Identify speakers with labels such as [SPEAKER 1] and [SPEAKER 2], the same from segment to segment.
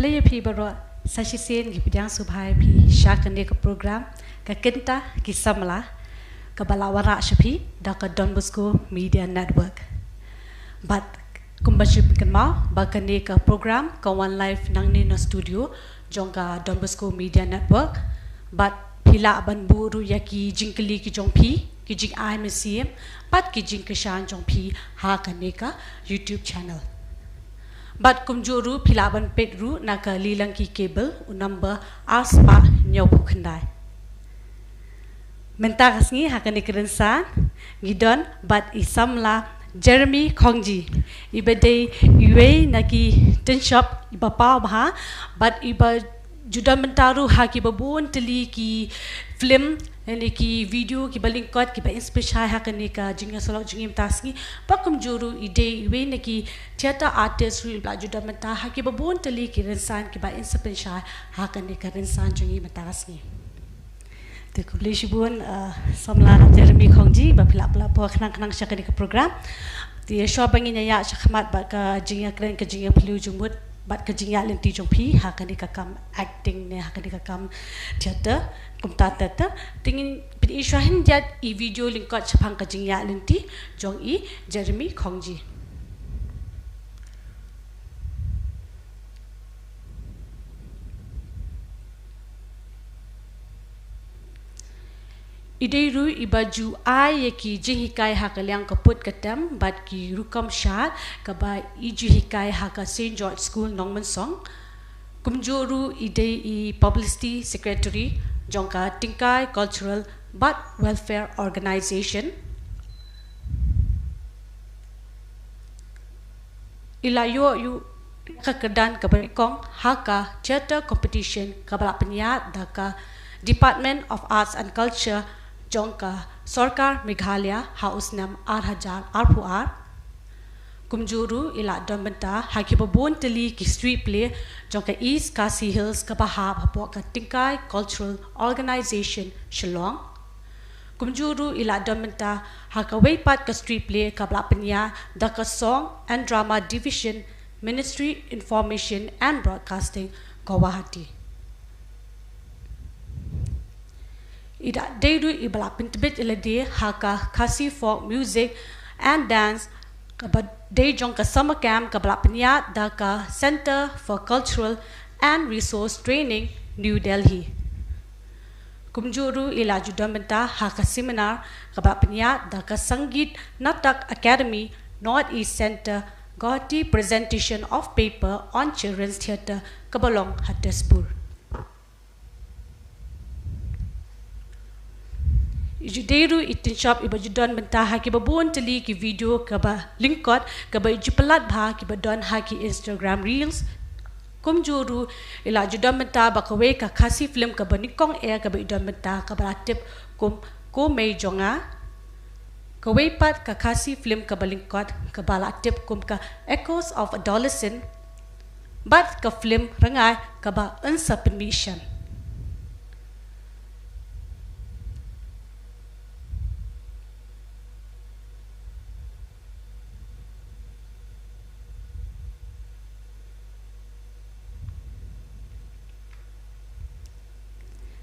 [SPEAKER 1] player pi baro sasisen gi bidang subhai pi shakane ka program ka Kynta ki Samla ka balawara shapi da ka Don Bosco Media Network but kumbaship kan ma ba kane ka program ka one life nang ni no studio jong ka Don Bosco Media Network but pila ban buru yaki jinkli ki jong pi ki jing ai museum but ki jing ka shan jong pi ha kane ka YouTube channel but kumjuru pilaban petru naka lilang ki cable number aspa nyopu khandai mentas ngi hakani kerensan ngidon but isamla Jeremy Khongjee ibade iwe naki tin shop ibapa bha but iba juda mentaru haki babun teli ki film yani ki video ki balingkot ki ba inspiration hakani ka jinga solok jingim tasngi pakum juru ide iwe naki theater artist ru bla juda menta haki babun teli ki rensan ki ba inspiration hakani ka rensan jingi metasngi te kublish bun Samla Jeremy Khongjee ba pila pila po khnang shakani ka program ti shobangin ya shakmat ba ka jinga kren ka jinga plu jumut bat ka jinga lenti jong pi hakani ka kam acting ne hakani ka kam theater kumta tata tingin pin ishahin jat I video link ka chapang ka jinga lenti jong I Jeremy Khongjee ideiru ibaju ai ki jihikai hakalyang kaput katam bat ki rukam shat kaba iju hikai haka St George School Nongman Song kumjuru idei I publicity secretary jongka tingkai cultural but welfare organization ilayo yu kakedan kabarikong haka theater competition kabala penyat daka Department of Arts and Culture jongka Sarkar Meghalaya House Nam 8000 Arpuar kumjuru ila dombenta haki babon teli ki street play jongka East Kasi Hills kabahab hapo ka tingkai cultural organization Shillong kumjuru ila dombenta haka weipat ka street play kabla penya daka song and drama division Ministry Information and Broadcasting Guwahati ida deiru ibala pintbit ilade haka Khasi folk music and dance kabad day jongka summer camp kabla penya daka Center for Cultural and Resource Training New Delhi kumjuru ila judamenta haka seminar kabla penya daka Sangeet Natak Academy North East Center Gauti presentation of paper on children's theatre Kabalong Hatespur Ijudeiru itin shop iba judon benta haki babon teli ki video kaba linkot kaba ijupalat bha ki badon haki Instagram reels kumjuru ila judon benta bakawe ka Khasi film kaba nikong air kaba idon benta kaba tip kum ko mei jonga kawe pat ka Khasi film kaba linkot kaba tip kum ka Echoes of Adolescent bat ka film rangai kaba unsa permission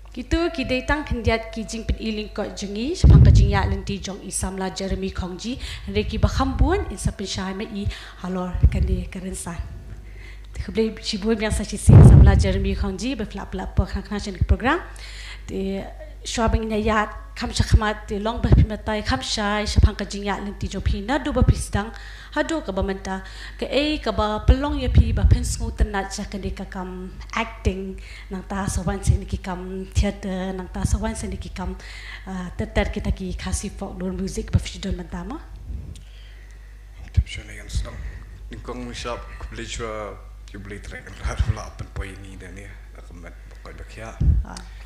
[SPEAKER 1] Kitu kidai tang hendiat ki jing pin iling ko jengi sapang ka jingya lenti jong I Samla Jeremy Khongjee reki bakhambuan in sapin shai me I halor kande karensan khble shibu biang sa chisi Samla Jeremy Khongjee be flap flap po khana chen program te shobing na yat kham shakmat te long ba pimatai kham shai sapang ka jingya lenti jo phina du ba pisdang hadu ka bamanta ka ka ba pelong ya pi ba pen smu tanat jakande ka kam acting nang ta sawan sen ki kam theater nang ta sawan sen ki kam tetar kita ki Khasi folk lor music ba fidon mantama
[SPEAKER 2] tip shone yan stam ningkong shop kublechwa kublei trek la la pen poi ni dan ya akamat ko bakya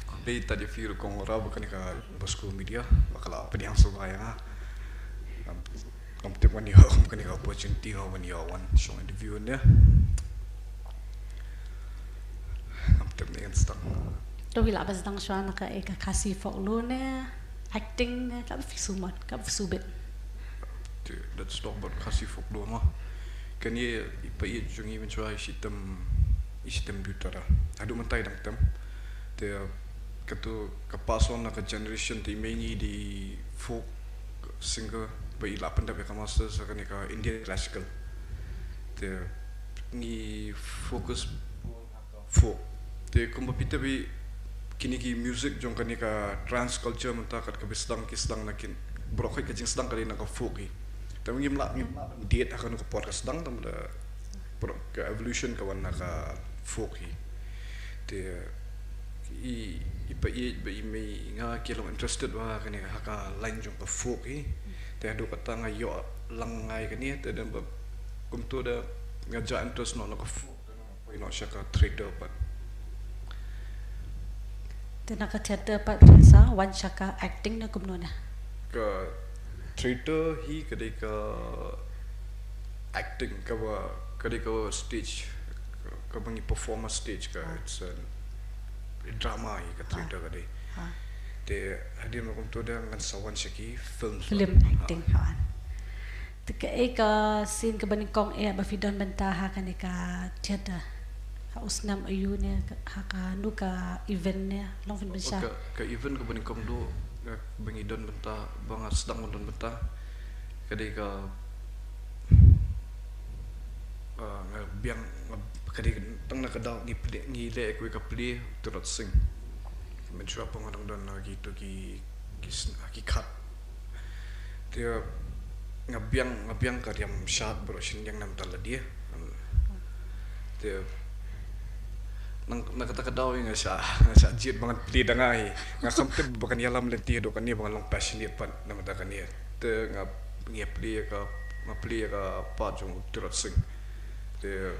[SPEAKER 2] kublei tadi firu kong ora bukan ka Bosco Media bakala apa yang subaya Om tip wani ho kani ka opportunity ho wani ho one show interview ne am tip ne instant
[SPEAKER 1] to wila bas dang shwa naka ka Khasi folk lo ne acting ne ka fisumat ka fisubet
[SPEAKER 2] that's not about Khasi folk lo ma kan ye ipa ye jungi men try shitam istem butara adu mentai dang tem te katu kapason na ka generation ti mengi di folk singer ba ila panda be master sa kanika Indian classical te ni focus folk te kumba pita bi kini ki music jong kanika trans culture menta kat ka bisdang kisdang nakin brokoi ka jing sedang kali na ka folk hi tapi ngimla diet akan ko podcast sedang tam da ke evolution ka wan ka folk hi te ipa me nga kilong interested wa kani ka line jong ka folk hi te adu kata nga yo langai kani te dan kum tu da ngaja interest no ka folk ko ino sya ka trader but
[SPEAKER 1] te nak theater pat sa wan shaka acting na kumno na
[SPEAKER 2] ka trader hi kadai ka acting ka kadai ka stage ka bangi performance stage ka it's a drama hi ka trader kadai te hadir makum tu da ngan sawan syaki film
[SPEAKER 1] acting ha te ka scene ka bani kong ba fidon bentaha kan ka theater ha usnam ayu ne ha ka nu ka event ne long fin besha
[SPEAKER 2] ka event ka bani kong do bangi don benta bang sedang don benta kadai ka biang kadai tang na kadau ni le ko ka pli turut sing menjua pengadang don lagi tu ki kat dia ngabiang ka diam shot bro shin yang nam tala dia nang kata kadau nga sa jit banget pli dangai nga kamte bukan yalam lenti do kan ni bang long passionate pan nam ta kan ni te nga pli ka pa jong turut sing te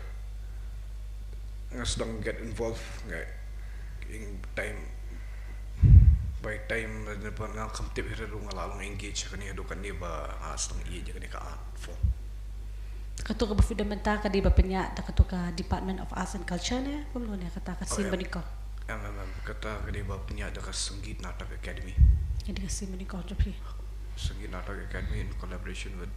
[SPEAKER 2] nga sedang get involved nga in time by time na pa nga kamte hira ro nga lalong engage kan ni do kan ni ba asang i je kan ni ka art form
[SPEAKER 1] kato ka ba fundamental ka di ba penya da kato ka Department of Arts and Culture ne kumno ne kata ka sin bani ko
[SPEAKER 2] kata ka di ba penya da ka Sangeet Natak Academy
[SPEAKER 1] jadi ka sin bani ko jopi
[SPEAKER 2] Sangeet Natak Academy in collaboration with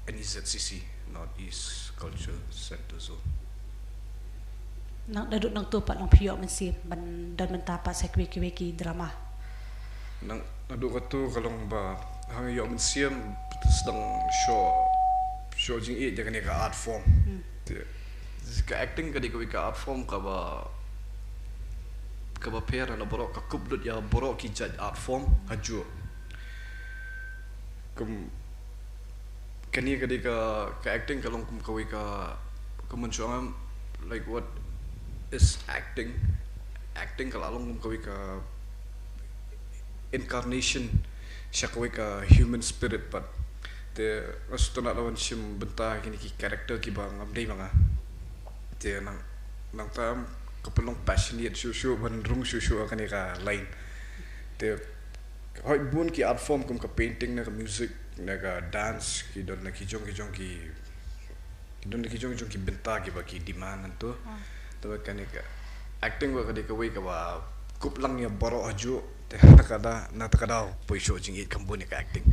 [SPEAKER 2] NEZCC Northeast Culture Center so
[SPEAKER 1] nang daduk nang tu pat nang pio mensi ban dan mentapa sekweki drama
[SPEAKER 2] nang daduk tu kalong ba hang yo mensiam sedang show jing e jangan ka art form ka acting ka di ka art form ka ba pera na borok ka kublut ya borok ki judge art form haju kani ka di ka acting kalong kum kawi ka kemencuangan like what is acting kalalong kum kawi ka incarnation siya kawi ka human spirit but te asto na lawan sim benta kini ki character ki bang amdei mga te nang tam kapelong passionate shushu ban rung shushu kani ka line te hoi bun ki art form kum ka painting na ka music na ka dance ki don na ki jong ki benta ki ba ki demand anto to kani ka acting wa kadi ka wei ka ba kuplang ya baro aju te nakada poisho jing it kambuni ka acting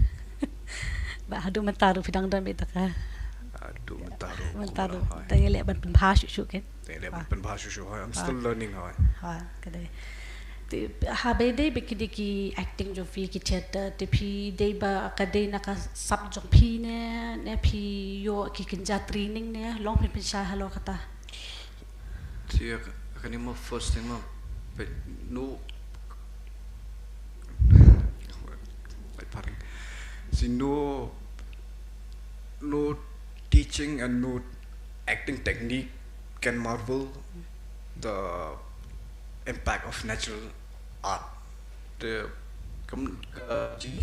[SPEAKER 1] ba hadu mentaru pidang dan beta ka
[SPEAKER 2] mentaru
[SPEAKER 1] tanya le ban penbha shu ken
[SPEAKER 2] I'm still learning
[SPEAKER 1] kadai te ha be de bikidi ki acting jo fi ki theater te phi de ba kadai na ka sub jo phi ne phi yo ki kinja training ne long phin sha halo kata
[SPEAKER 2] ti kani mo first thing mo no no teaching and no acting technique can marvel the impact of natural art the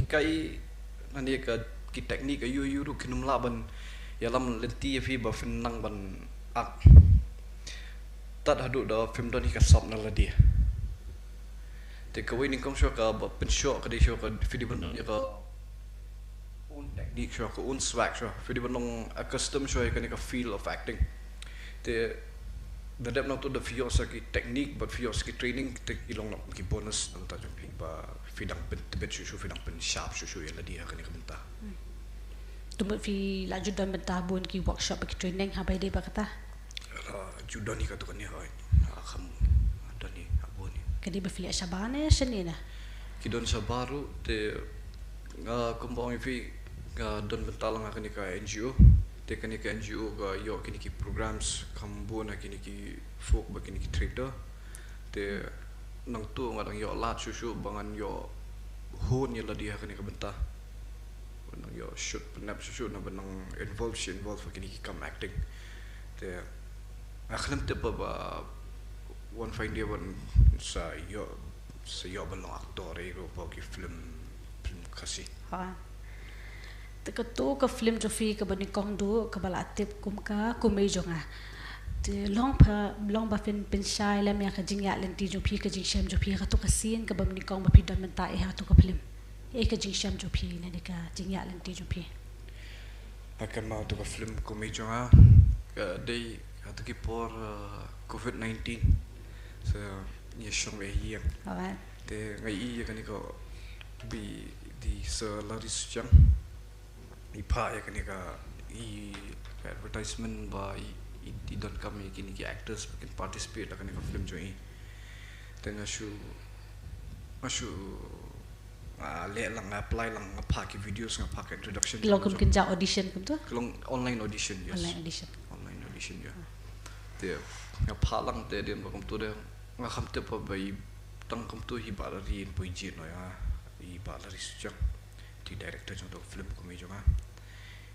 [SPEAKER 2] kai nani ka ki technique yu ru kinum laban yalam lenti fi ba finang ban art tat hadu da film doni ka sop na la dia te kawai ni kong sho ka ba pen sho ka de sho ka video ban ka own technique sho ka own swag sho video ban long custom sho ka ni ka feel of acting te the depth not to the fios ki technique but fios ki training te ilong na ki bonus ang ta jong ba fidang pen tebet shu fidang pen sharp shu ya la dia ka ni ka benta
[SPEAKER 1] tu fi laju dan benta bun ki workshop ki training ha bai de ba kata
[SPEAKER 2] judan ni katu kan ni hai kamu ada ni abu ni
[SPEAKER 1] Kadi berfilik Syabane seni na.
[SPEAKER 2] kidon sa baru te kumbang ifi don bentalang akan ni ka NGO te kan ni ka NGO ga yo kini ki programs kambu na kini ki folk ba kini ki trader te nang tu ngadang yo lat susu bangan yo hon ya ladi akan ni ka bentah nang yo shoot penap susu na benang involve kini ki kam acting te akhlam te ba one fine day one sa yo belong aktor ro ba ki film kasi
[SPEAKER 1] Ha. Teka tu ke film Jofi ke bani kong du ke bala tip kum ka kumei jonga. Te long ba fin pensai lam ya ka jingya len ti Jofi ke jing sham Jofi ka tu ka scene ke bani kong ba pidan menta e ha tu ka film. E ka jing sham Jofi ne ka jingya len ti Jofi.
[SPEAKER 2] akan mau tu ka film komedi jonga day atau ki por COVID-19 so ni shong e hiang
[SPEAKER 1] Ha.
[SPEAKER 2] te ngai i kan ni ko bi di selari sujang ipa ya kan ni ka i advertisement ba i don kami kini ki actors bikin participate akan ni ka film jo i tengah shu le lang apply lang ngapa ki videos ngapa ki introduction
[SPEAKER 1] Long kum kinja audition kum tu.
[SPEAKER 2] long online audition yes
[SPEAKER 1] Online audition.
[SPEAKER 2] ya te ngapa lang te dia bakum tu dia ngakam te pa bai tang kum tu hi balari in poijit no ya i balari sujang di director contoh film komedi juga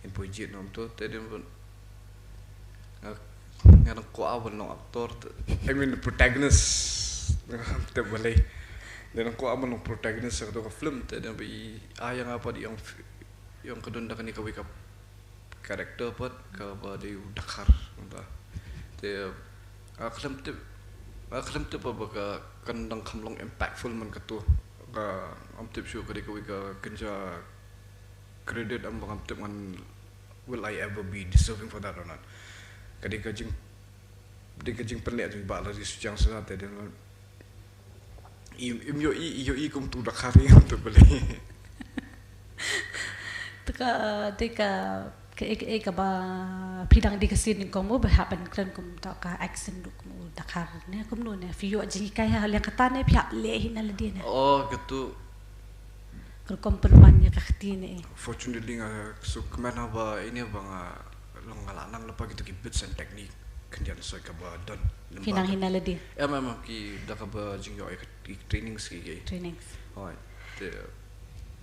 [SPEAKER 2] in poijit nom tu te dia ngarang ko awal no aktor I mean the protagonist te boleh dan ko awal no protagonist sa to film te dia bai ayang apa di yang kedon dak ni ka wake up karakter pat ka ba di dakar entah te aklam te pa ba ka kandang kamlong impactful man ka tu ka am tip show ka di ka wika kenja credit am bang am tip man will I ever be deserving for that or not ka di ka jing perle jing ba la di sujang sa te den yo i kum tu dakar ni tu boleh
[SPEAKER 1] Teka ke ba pidang di kesin kong mo berhapan kran kum ta ka accent duk mo dakar ne kum no ne fiyo jingi kai ha le kata ne pia le hina le din
[SPEAKER 2] oh gitu
[SPEAKER 1] kul kom perman ya ka khti ne
[SPEAKER 2] fortunately so kemana ba ini bang long ngalanang lepa gitu ki bits and technique kendian so ka ba don
[SPEAKER 1] pinang hina le din
[SPEAKER 2] memang ki da ka ba jingyo training ski
[SPEAKER 1] trainings
[SPEAKER 2] oh te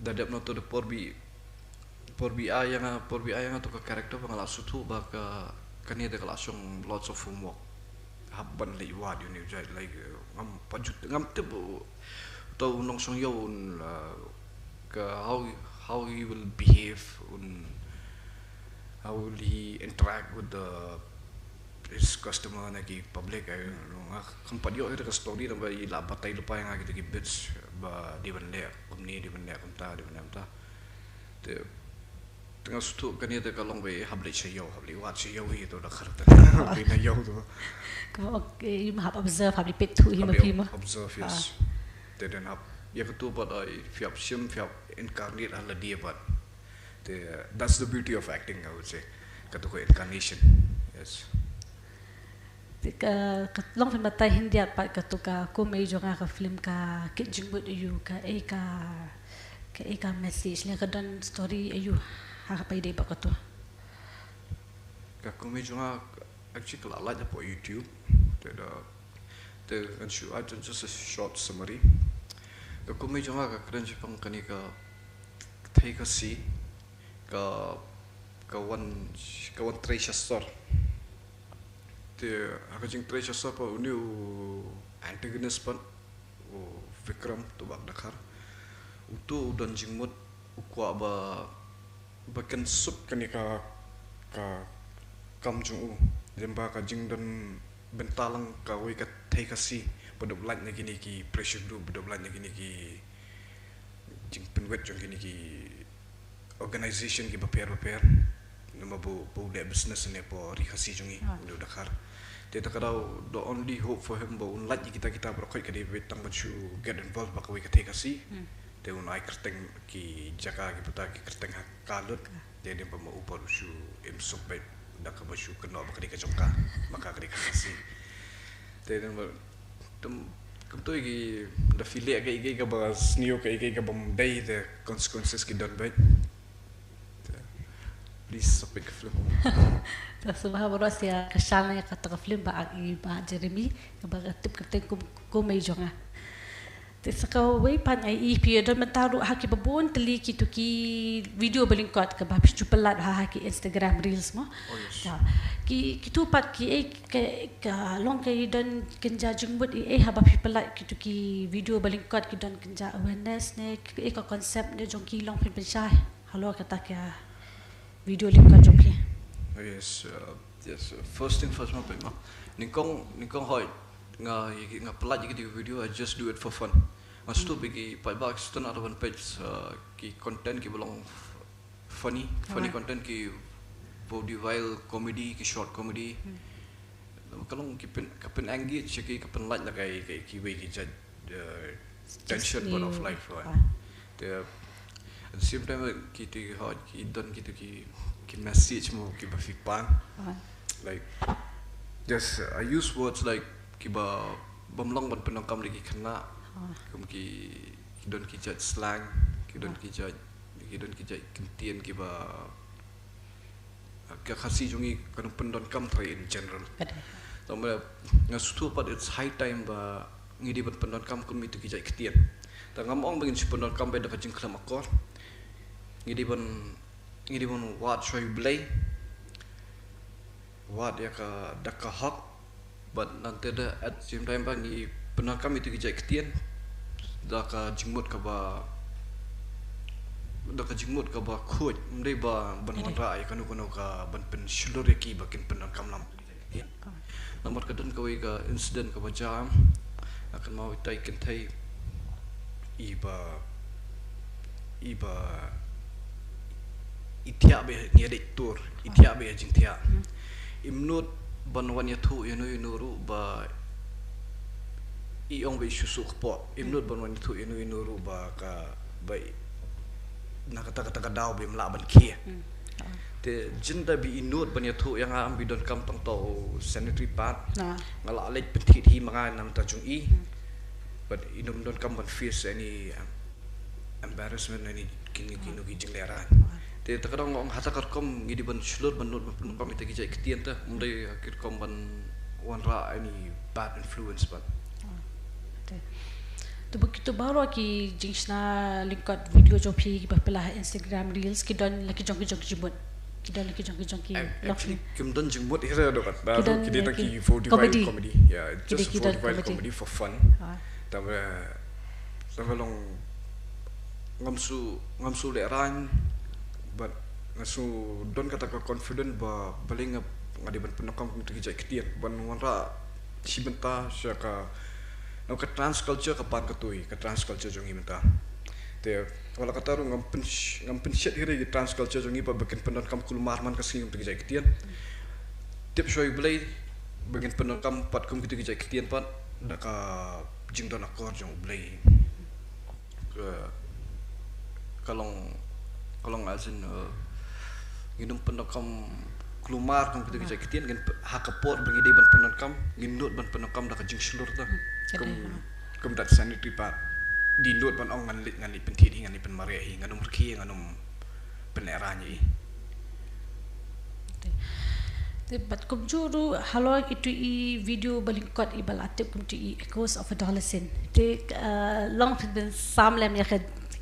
[SPEAKER 2] dadap no to the porbi ayang tu ka karakter bang la sutu ba ka kani de langsung lots of homework habban li wad you jai like ngam pajut ngam te bu to nong song yo ka how he will behave how will he interact with his customer na ki public ay ngam padio ita ka story na ba ila batay lupa yang gitu ki bits ba di bande kumni di bande kumta di bande kumta te tengah sutu kan dia kalau be habli sayo habli wat sayo itu dah kereta habli na yo tu
[SPEAKER 1] ko okay you have observe have pit to him prima
[SPEAKER 2] observe yes then up ya ketu but I fiap sim fiap incarnate ala dia but that's the beauty of acting I would say ketu ko incarnation yes
[SPEAKER 1] ka long film batai hindi pat ka to ka ko may jonga ka film ka kijing but you ka message le ka dan story ayu ha pa ide ba ka to
[SPEAKER 2] ka komedi juga actually kalau aja po YouTube the and shoot just a short summary ka komedi juga ka keren sih pang kani ka take a see ka one treasure store te aku jing treasure store pa uni antagonist pan Vikram tu bak dakar utu dan jingmut ukwa bakan sup kani ka kam jung jemba ka jing dan bentalang ka we ka take a see bodop lat na gini ki pressure do bodop lat na gini ki jing penwet jong gini ki organization ki prepare nama bu de business ne po rihasi jungi do dakar dia tak tahu the only hope for him bo unlat kita berkoi ka de betang bantu get involved ba ka we ka take a see dia unai kerteng ki jaka ki puta ki kerteng kalut dia pemau upar su im sopet dah ke baju kena bakal di kejongka maka kena kasih te dan kem tu lagi dah feel ke bas new ke bam day the consequences ki don baik please sampai ke film
[SPEAKER 1] Tersumpah boros ya kesal yang kata ke film ba Jeremy ba tip kerten ko mai jonga Tesaka way pan ai period mentaru haki babon teli ki video belingkot ke babis jupelat haki Instagram reels mo. Ki tu pat ki long ke dan kenja jengbut habab pelat ki video belingkot ki dan kenja awareness ne ka konsep ne jong ki long pen pensai. Halo kata ke video lingkot jong ki.
[SPEAKER 2] Yes, first thing first mo Nikong hoi nga pelat gitu video I just do it for fun. Mas tu bagi Peit tu nak ada page ki content ki belong funny content ki vaudeville comedy ki short comedy. Kalau ki pen engage ki pen like lah ki way ki judge tension part of life right. At the same time kita don kita ki message mo ki bafipan like just I use words like kiba bamlong ban penangkam lagi kena ki don ki judge slang ki don ki judge kentian kiba ka khasi jungi kan pendon kam thai in general tamra ngasutu pat it's high time ba ngidi ban pendon kam kun mi tu ki judge kentian ta ngamong bangin si pendon kam be da jing klam akor ngidi ban wat shoy blay wat ya ka dakka hak but nanti ada at same time bagi penakam itu kijai ketian dah ka jingmut ka ba kuat mendai ba ban rai kanu ka ban pen shulur ki bakin penakam lam nomor kedan ka ka incident ka ba jam akan mau tai kentai iba itia be ni ada tur itia be jing tia imnut banwan ya thu inu ba iong be susuk po imnut banwan ya thu inu ba ka bai na kata daw be mla ban kia te jinda bi inut ban ya thu yang am bi don kam tong to sanitary pad ngala lek petit hi manga nam ta chung I but inum don kam ban face any embarrassment any kini ki jing lera te takadong ngong hatakar kom ngidi ban shulur ban not ban kom ite kijai ketian ta mundai akir kom ban wan ra any bad influence ban
[SPEAKER 1] tu begitu baru ki jingsna lingkot video jopi ki bapelah Instagram reels ki don laki jong jibut ki don laki jong ki
[SPEAKER 2] actually kim don jibut hira do kat baru ki dia ki vaudeville comedy yeah just vaudeville comedy for fun tapi long ngamsu leran but ngasu don kata ka confident ba baling ngadi ban penakam tu kijai ketian ban wanra sibenta syaka no ka trans culture ka pan katui ka trans culture jongi menta te wala kata ru ngampen shit hire ki trans culture jongi ba bakin penakam kulmar man ka sing tu kijai ketian tip shoy blay bakin penakam pat kum tu kijai ketian pat ka jingdon akor jong blay kalau ngasin ngidum penakam kelumar kan kita kijai ketian kan hakapor bagi dia ban penakam ngindut ban penakam dah kajing slur ta kum tak sanitary pad di ndut ban ong nganlit pentit nganlit pen marehi nganum rki nganum peneranya
[SPEAKER 1] But kum juru halo itu video balingkot ibal atip kum tu echoes of adolescent te long pen Samla ya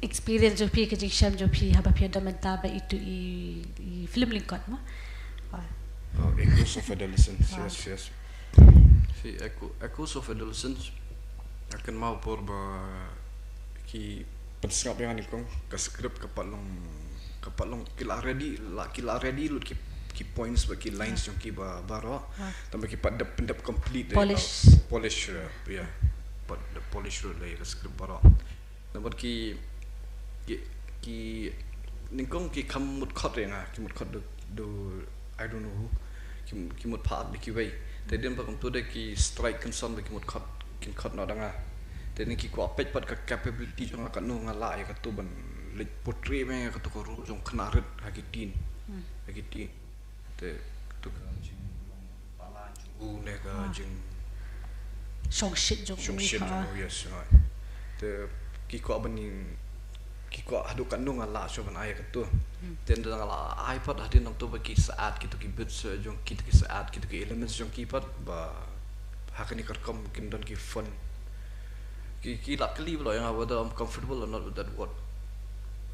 [SPEAKER 1] experience jo pi ke jisham jo pi haba pi damenta ba itu film lingkot mo
[SPEAKER 2] echoes of adolescence yes si echoes of adolescence akan mau por ba ki pensap yang nikong ka script kapalong kila ready lut ki points ba ki lines yang ki ba baro tambah ki padap complete polish yeah but the polish le script baro nampak ki nikong ki kamut khot renga ki mut khot do I don't know ki mut part ki way te den ba kom tu de ki strike concern ki mut khot kin khot na danga te ni ki ko apet pat ka capability jong ka no ngala ya ka tu ban le portray me ka tu ko ru jong khna ret ha ki tin te tu tu ka jing pala jung ne ka jing
[SPEAKER 1] Shong shit jong
[SPEAKER 2] yes right te ki ko banin ki ko hadu kan nung ala so ban ay ka tu ten da ala ipad hadin nang tu ba ki saat ki tu ki bits jong ki saat ki tu ki elements jong ki pat ba hakani kar kom kin don ki fun ki luckily lo yang whether I'm comfortable or not with that word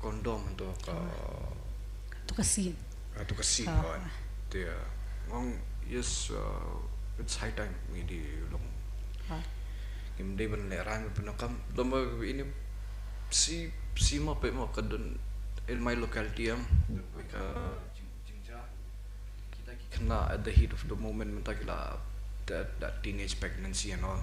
[SPEAKER 2] condom to ka
[SPEAKER 1] tu ka scene
[SPEAKER 2] right there ngong yes it's high time we di long kim day ban le ran pinakam lomba ini si mo pe mo kadun in my locality ka jingja kita ki kena at the heat of the moment menta kila that teenage pregnancy and all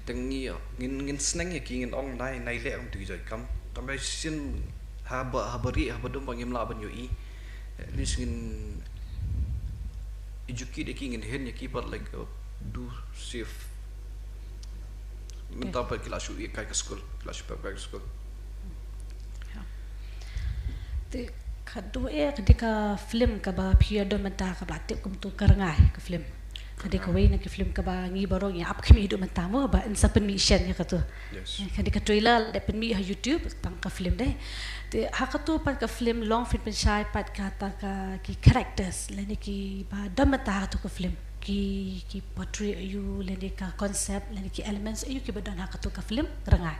[SPEAKER 2] tengi ngin sneng ya ki ngin ong nai le ong tu jai kam tamai sin habari habadum bangim la ban yo I at least ngin educate ki ngin hen ya ki but like do safe menta pa kila shu kai ka school kila shu pa ka school
[SPEAKER 1] te kadu ketika film ka ba piado menta ka ba tip kum tu karangai ka film ketika way na ki film ka ba ngi barong ya up kami hidup menta mo ba insa permission ya katu ketika trailer de pen mi ha YouTube tang ka film deh te hakatu pat ka film long film pen shai pat ka ta ka ki characters leni ki ba damata tu ka film ki portray you leni ka concept leni ki elements you ki ba don hakatu ka film rangai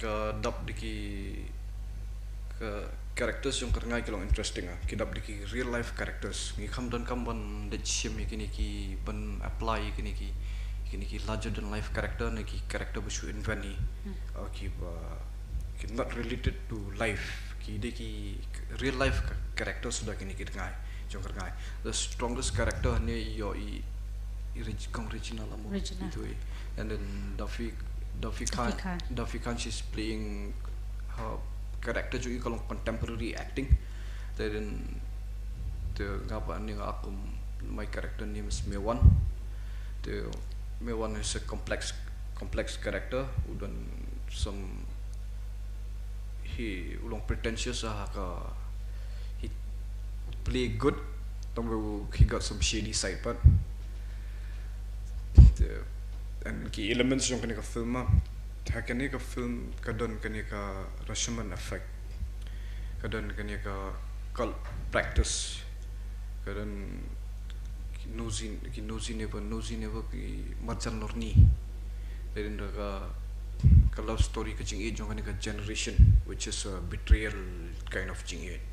[SPEAKER 2] ka dap diki ka characters yang kerengai kalau interesting ki dap diki real life characters ngi kam don kam ban de chim kini ki ban apply kini ki larger than life character ne ki character bu shu invent ni ki ba ki not related to life ki de ki real life character sudah kini ki dengai jong kerengai the strongest character ne yo I original amo itu and then Duffy Khan she's playing her character juga kalau contemporary acting then the ngapa ni aku my character name is Mewan the Mewan is a complex character dan some he ulong pretentious ka he play good tapi he got some shady side but and ki elements yang kena ka film kena ka film kadon kena ka Rashomon effect kadon kena ka cult practice kadon ki nozi never ki marjan norni then ka love story ka jing age yang kena ka generation which is a betrayal kind of jing age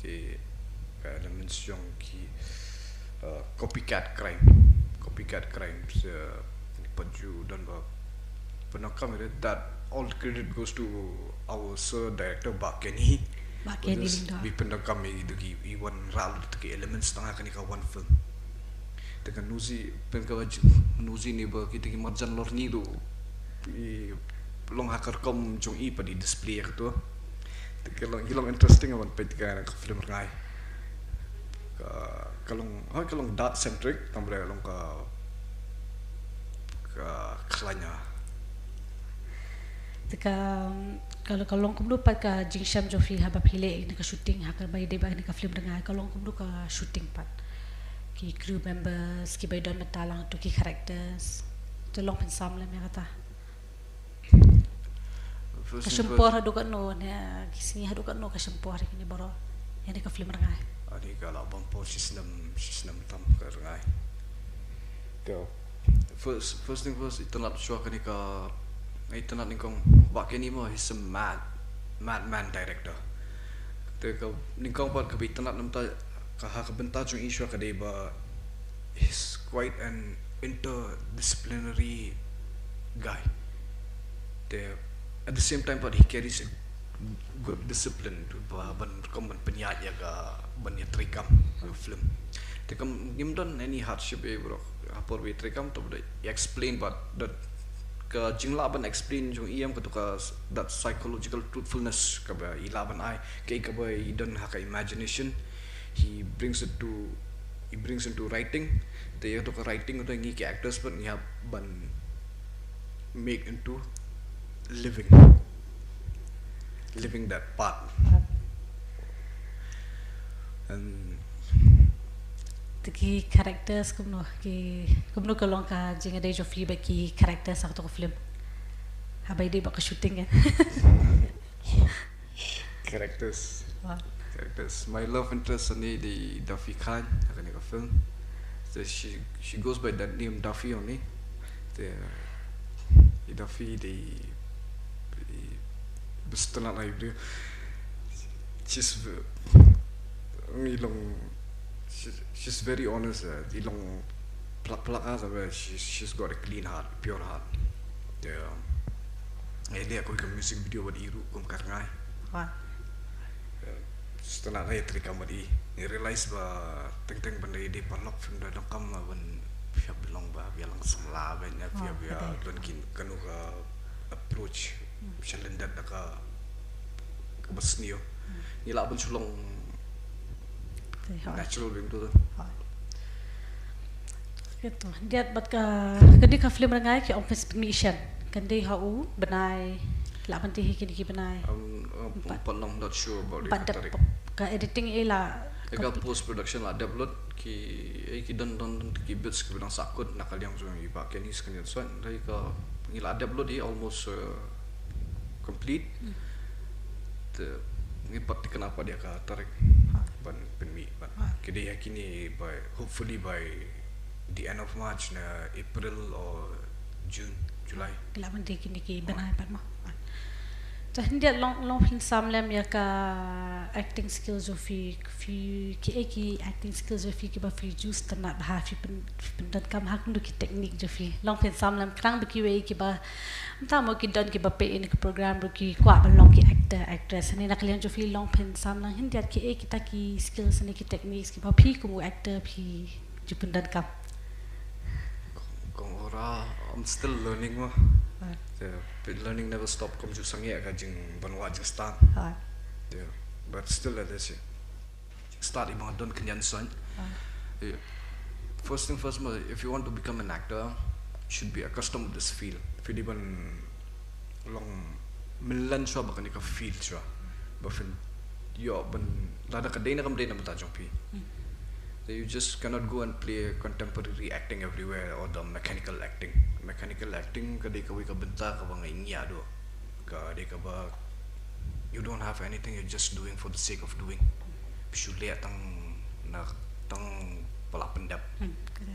[SPEAKER 2] ki ka elements yang ki copycat crime paju dan penakam that all credit goes to our sir director Bakeni bi penakam gitu ki one ral itu ki elements tengah kan ka one film dengan nuzi nuzi ni ba kita ki marjan lor ni do long hakar kom jong I pada display tu kalau interesting awan Peit ka film ngai kalau dot centric tambah long ka klanya
[SPEAKER 1] Tika kalau kumdu pat ka jingsham jofi haba pile ni ka shooting hakar bai de ba ni ka film dengai kalau kumdu ka shooting pat ki crew members ki bai don matalang tu ki characters tu long pen samla me kata ka sempor hadu kan no ne kisini hadu kan no ka sempor ni baro ni ka film dengai
[SPEAKER 2] ani kalau bang system tam kerengai go first thing first itu nak show kan ka itu nak ningkong Bakeni mo he's a madman director te ka ningkong pat ka itu nak namta ka ha ka benta jong issue ka dei ba he's quite an interdisciplinary guy te at the same time but he carries a good discipline to ban common penyaja ka ban ya trikam film te kam gimdon any hardship bro apor we trikam to explain but that ka jingla ban explain jong iam ka to ka that psychological truthfulness ka ba ilaban ai ke ka ba I don't have imagination he brings into writing te to ka writing to ngi ke actors but ya ban make into living living that part. And
[SPEAKER 1] Tiki characters kumno kalong ka jinga day Joffrey baki characters sa to film. Habay day baka shooting kan.
[SPEAKER 2] characters. My love interest ni di Duffy Khan akan ni film. So she goes by that name Duffy only. The Duffy di bestulan lagi dia. She's she's very honest. Ilong plak sampai she's got a clean heart, pure heart. Dia aku ikut music video buat iru kum karangai. Setelah saya terika madi, realize bah teng benda ini palak film dah kam ban pihak bilang bah bilang Samla banyak pihak don kanu ka approach challenges ka besnio. Ila ban Shillong natural being tu.
[SPEAKER 1] Gitu. Dia buat kadi ka film rangai ki office mission. Kadi hau benai laban ti kini ki benai.
[SPEAKER 2] But I'm not sure about it.
[SPEAKER 1] But ka editing ila
[SPEAKER 2] Ega post production lah develop ki don ki bits ki bilang sakut nakal yang so iba kini sekian so dari ka ila develop dia almost complete. Ni pati kenapa dia ka tarik ban penmi ban kini yakini by hopefully by the end of March na April or June July
[SPEAKER 1] laban ti kini ki benai pan mo. So hindi long film Samla ya ka acting skills of ki acting skills of ki ba fi juice tanat bah fi pendan kam hak ndu ki teknik jo fi long film Samla krang biki we ki ba mta mo ki don ki ba pe in ki program ru ki kwa ba long ki actress ni nakalian jo fi long film Samla hindi ki kita ki skills ni ki techniques ki ba fi ku actor fi jo pendan kam
[SPEAKER 2] kongora I'm still learning mah. Learning never stop. Kom ju sangi agak jeng banwa jeng start. But still at this start ibang don kenyan son. First thing first, if you want to become an actor, you should be accustomed to this field. If you ban long milan siya baka ni ka feel siya. But yo ban lada ka day na kam day na matajong pi. You just cannot go and play contemporary acting everywhere or the mechanical acting. Mechanical acting kadai kawi ka benta ka bang ingya do. Kadai ka ba you don't have anything, you're just doing for the sake of doing. Pisulia tang palapendap.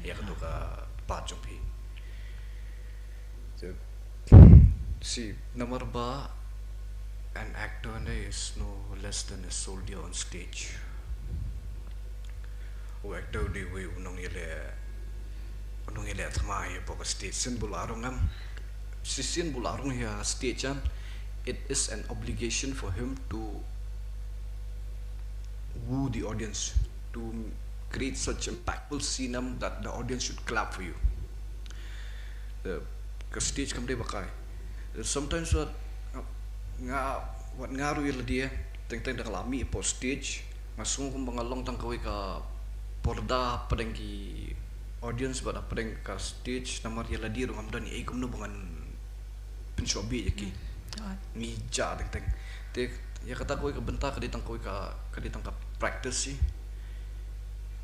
[SPEAKER 2] Ya ka do ka pajong pi. See, number ba an actor is no less than a soldier on stage. Actor di we unong yele thamai pok stage sin bularong am sisin bularong ya stage an it is an obligation for him to woo the audience, to create such impactful scene that the audience should clap for you. The stage kam de bakai sometimes what ngaru yele dia teng dalami po stage masung kum bangalong tang kawi ka porda padang ki audience bada padang ka stage namar yala di rungam dan kum no bangan penshobi yaki ni ja teng te ya kata koi ka benta ka ditang ka practice si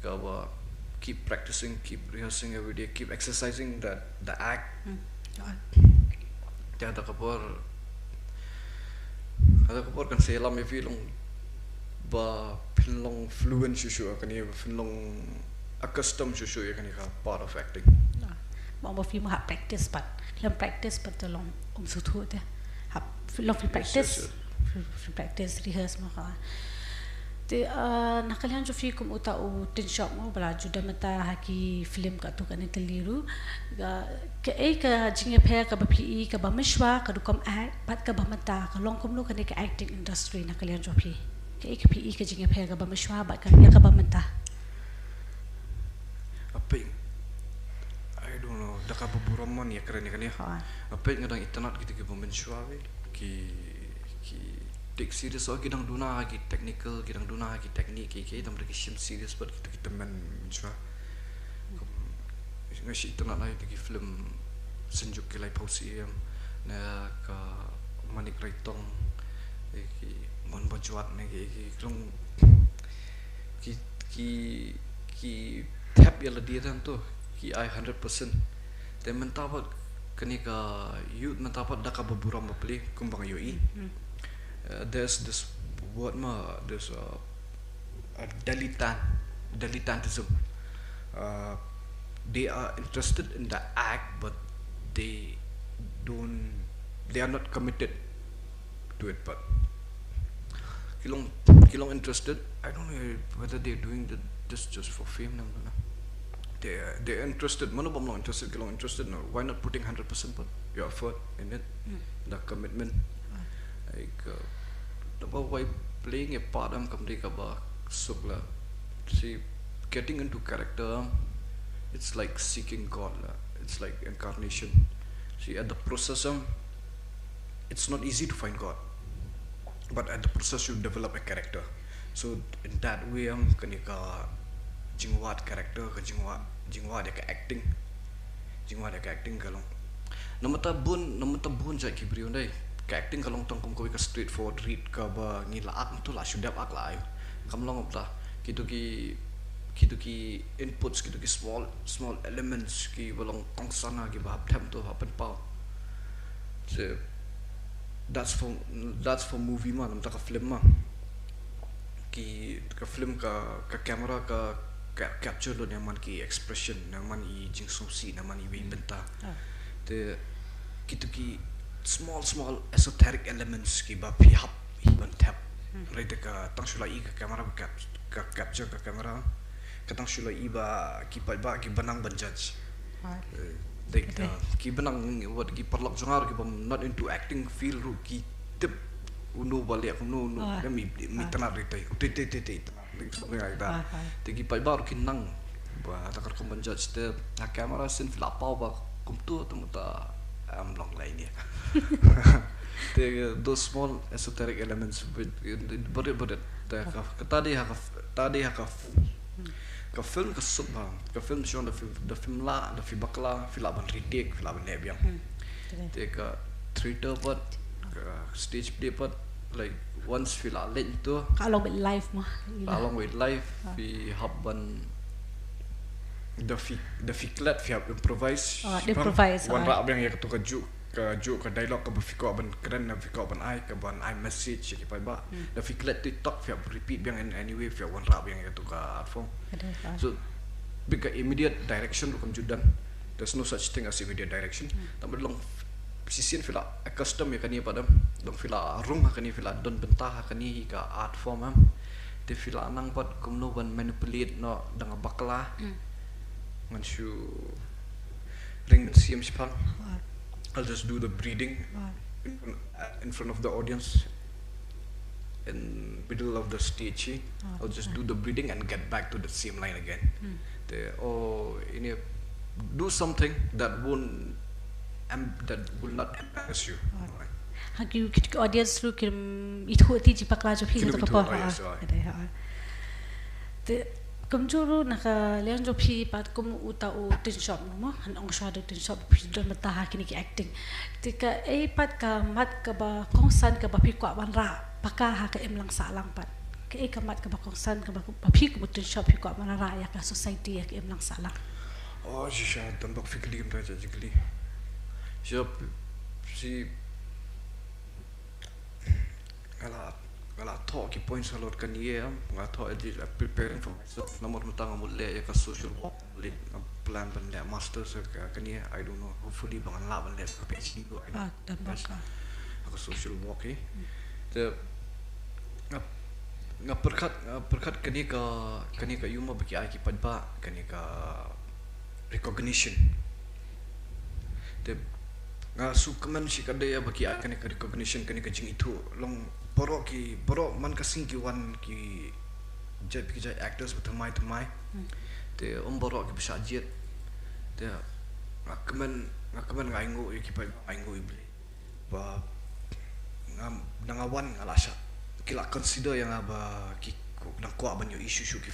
[SPEAKER 2] ka ba keep practicing, keep rehearsing every day, keep exercising the act. Te ada kapor kan selam e filong ba pinlong fluent shushu akani pinlong accustomed shushu yakani ka part of acting.
[SPEAKER 1] Ba film ha practice pat lam practice pat long sutu te ha long practice practice rehearse ma ka te nakalian jo fi kum uta u tin shop mo bala juda mata haki film ka tu kan teliru ka ka jinge phe ka ba pi ka ba mishwa ka du kom act pat ka ba mata ka long kum no ka acting industry nakalian jo fi ka pi ka jinge phe ka ba mishwa ba ka ya ka ba mata
[SPEAKER 2] apa I don't know daka buburamon ya keren kan ya apa ngadang internet gitu ke mishwa ki take serious so kita duna ki technical kita duna ki teknik ki tam ki sim serious but kita men mishwa ngashi internet lai ki film senjuk ki lai pausi na ka manik raitong ki mon bajuat ne ki klong ki ki ki tap ya la dia tu ki I 100% te mentapat kenika youth mentapat dak buram beli kumbang yoi there's this word ma there's a dilettantism uh, they are interested in the act but they don't they are not committed to it but kilong interested I don't know whether they're doing this just for fame no they're interested mana bom interested kilong interested no why not putting 100% but your effort in it the commitment like about why playing a part company ka ba sugla see getting into character it's like seeking God it's like incarnation see at the process it's not easy to find God but at the process you develop a character so in that way kanika jingwat character ka jingwat ka acting kalong namata bun jai kibriu dai ka acting kalong tong kong ka straightforward read ka ba ngila ak tu la shudap ak la ayo kamlong ta kitu ki inputs kitu ki small elements ki balong tong sana ki ba tham to happen pa so that's for movie ma namta ka film ma ki ka film ka camera ka capture lo nyaman ki expression nyaman I jing susi nyaman I benta the kitu ki small esoteric elements ki ba pi hap ban tap right ka tang shula I ka camera ka capture ka camera ka tang shula I ba ki banang ban judge like ki banang what ki perlok jangar ki bam not into acting feel ru ki tip uno balik no mi tanah ritai tete something like that tegi pai baru kinang ba takar ko ban judge the camera sin fila pau ba kumtu temuta long lain ya those small esoteric elements but tadi ka film ka subha ka film show the film bakla fila ban retake fila ban lebiang te ka theater but stage play but like once fila len tu
[SPEAKER 1] along with life
[SPEAKER 2] we have ban the fiklet fi improvise one rap yang ya tu ka dialogue ka bufiko ban keren na fiko ban I message ki pai ba the fiklet TikTok fi repeat yang anyway fi one rap yang ya tu ka form so big immediate direction kam judan there's no such thing as immediate direction tapi long sisian fila custom ya kani padam dong fila rung kani fila don bentah kani ka art form te fila nang pat kumno ban manipulate no dang bakla once you ring CM spang I'll just do the breathing in front of the audience in middle of the stage I'll just do the breathing and get back to the same line again ini do something that will not embarrass you
[SPEAKER 1] hagi audience lu kim itu ti jipakla jo phi ka pa te kamjuru naka lian jo phi pat kum uta u tin shop mo han ong sha de tin shop phi don mata ha kini ki acting tika pat ka mat ka ba kongsan ka ba phi kwa ban ra paka ha ka em lang sa lang pat ka ka mat ka ba kongsan ka ba phi ku tin shop phi kwa ban ra ya ka society ya ka em lang sa lang
[SPEAKER 2] shisha dan bak fikli kim ta jikli si ala talk ki points a lot kan ye nga talk at least preparing for myself nomor mutang mulle ya ka social work lit plan ban le master kan ye I don't know hopefully bangan la ban le PhD go
[SPEAKER 1] dan baka
[SPEAKER 2] aku social work the nga perkat kani ka yuma bagi ai ki padba kani ka recognition the nga sukaman si kadaya bagi ai kani ka recognition kani ka jing itu long borok man kasing ki wan ki jai actors but mai te borok ki bisa jet te ngakaman ngaingo ki pa aingo ibli ba nangawan ngalasha kila consider yang aba ki nang ko ban yo issue ki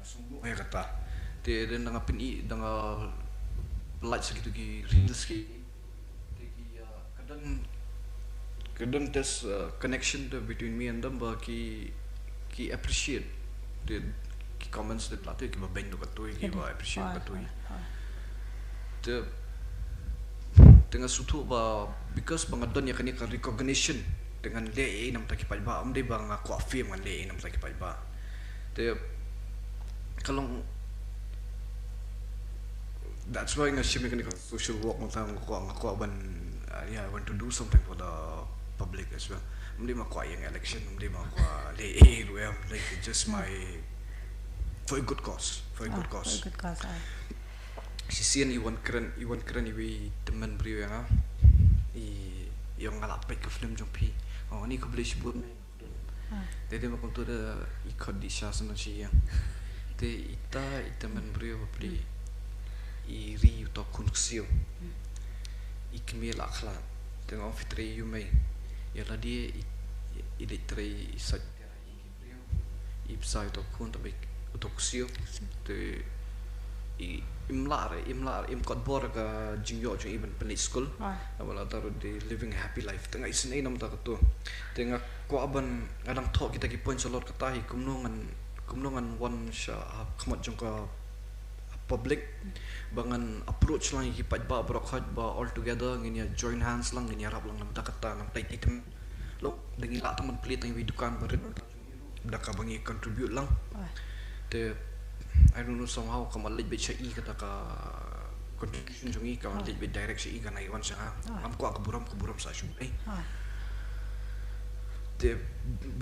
[SPEAKER 2] sungguh ay kata te den nangapin danga light segitu ki reels ki te ki kadang Kadang there's connection between me and them, but ki appreciate the comments that lato ki ba bang do katoi ki ba appreciate katoi. The tengah sutu ba because bangadon ya kani recognition dengan le nam ta ki pa ba amde ba nga ko film ngan le nam ta ki pa ba. The kalong that's why nga shimmy kani social work matang ko ban yeah, I want to do something for the public as well. Amde ma ko yang election amde ma ko le like just my for a good cause, for a good cause.
[SPEAKER 1] For a good cause.
[SPEAKER 2] Si sian iwan keren iwi teman beri yang yang ngalapet ke film jompi. Oh ni kau boleh sebut. Jadi macam tu ada ikut di syah sana si yang. Te ita teman beri apa beri iri atau kunxiu. Ikmil akhlak. Tengok fitri you mai. Ya lah dia ilitri saja. Ibsai atau kun tapi untuk siu. Te im kot bor ka jingyo jing even pen school awala taru di living a happy life tengah isnei nam ta tu tengah ko aban adang thok kita ki point solor katahi kumnongan one sha khmat jong ka public bangan approach lang ki pat ba brok hat ba all together nginya join hands lang nginya rap lang nam ta kata nam tai item lo dengi la teman pelit yang dukan barit daka bangi contribute lang te I don't know somehow kamal lit bit syai kata ka contribution jongi kamal lit bit direct syai kana iwan sa am ko keburam sa syu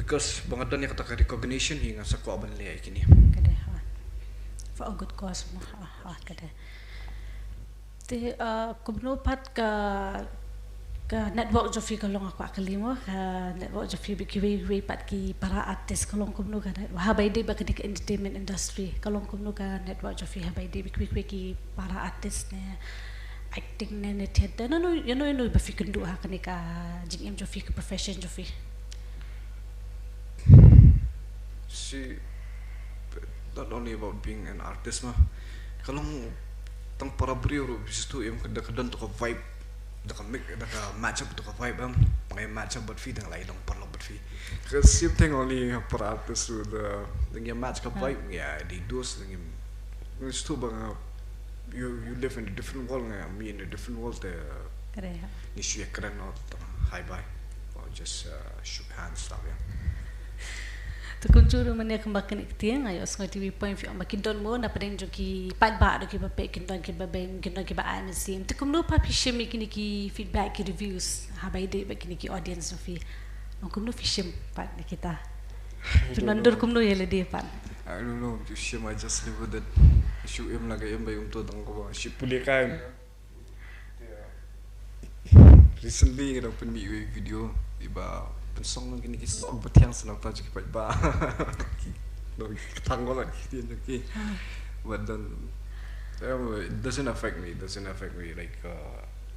[SPEAKER 2] because bangadan ya kata ka recognition hinga sa ko ban le kini
[SPEAKER 1] kada for a good cause kada te kumno pat ka network jofi kalong aku akalimo ka network jofi bikiwi pat ki para artis kalong kumno ka habai de bakadi ka entertainment industry kalong kumno ka network jofi habai de bikiwi ki para artis ne acting ne theater no ba fikundu ha kani ka jing jofi ka profession jofi
[SPEAKER 2] si not only about being an artist mah kalong tang para brio bistu em kada to ka vibe daka match up to ka vibe may match up but feed ang lain parlo but feed because same thing only for artists with the match ka vibe yeah they do it's too bang you live in a different world me in a different world ni shu keren no hi bye or just shook hands stuff yeah
[SPEAKER 1] tu kunjuru mane kembakan iktiang ayo sngai TV point fi makin don mo na padeng joki pat ba do ki ba pe kin don ki ba ben kin don ki ba an sim tu kumno pa pishim kini ki feedback ki reviews ha bai de ba kini ki audience fi no kumno fishim pat kita tu nandur kumno yele de pat
[SPEAKER 2] I don't know you shim I just live with it issue em lagi em bay to dang ko ship puli kan recently kita pun video iba song lang kini kisong batiang senang tahu kita ba, tanggal lah kita ni, but then it doesn't affect me. Like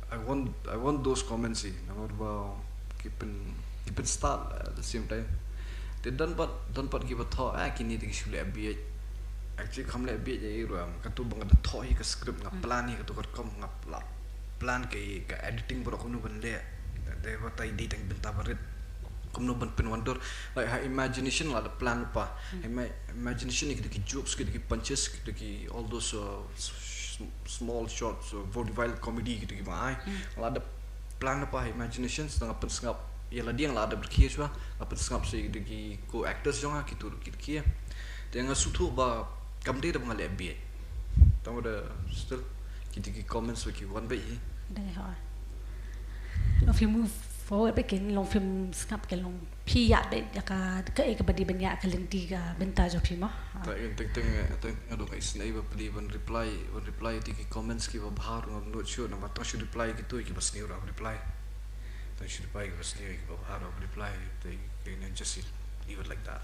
[SPEAKER 2] I want those comments sih. Nama ba keep start at the same time. They don't but give a thought. Kini tiga sulit abis. Actually kami le abis je iram. Katu bang ada thought ke script ngap plan ni katu kerkom ngap plan ke editing berok nu benda. They what I did yang bentar berit. Kumno ban pen wonder like her imagination lah the plan apa imagination ni kita jokes kita punches kita all those small shots vaudeville comedy kita mai lah ada plan apa imagination setengah pensengap ya lah dia yang lah ada berkira juga apa pensengap saya kita co actors jangan kita kira dengan suatu ba kamde dah mengalih abis tahu dah still kita comments bagi one bit
[SPEAKER 1] dah if you move forward bikin long film skap ke long pi ya be ka ke badi banyak ka lenti ka benta jo pi mah
[SPEAKER 2] tak teng ado ka isnai ba pli one reply ti ki comments ki ba bahar ngam not sure nama ta should reply gitu ki bas ni ora reply ta should reply ki bas ni ki ba bahar reply they can just leave it like that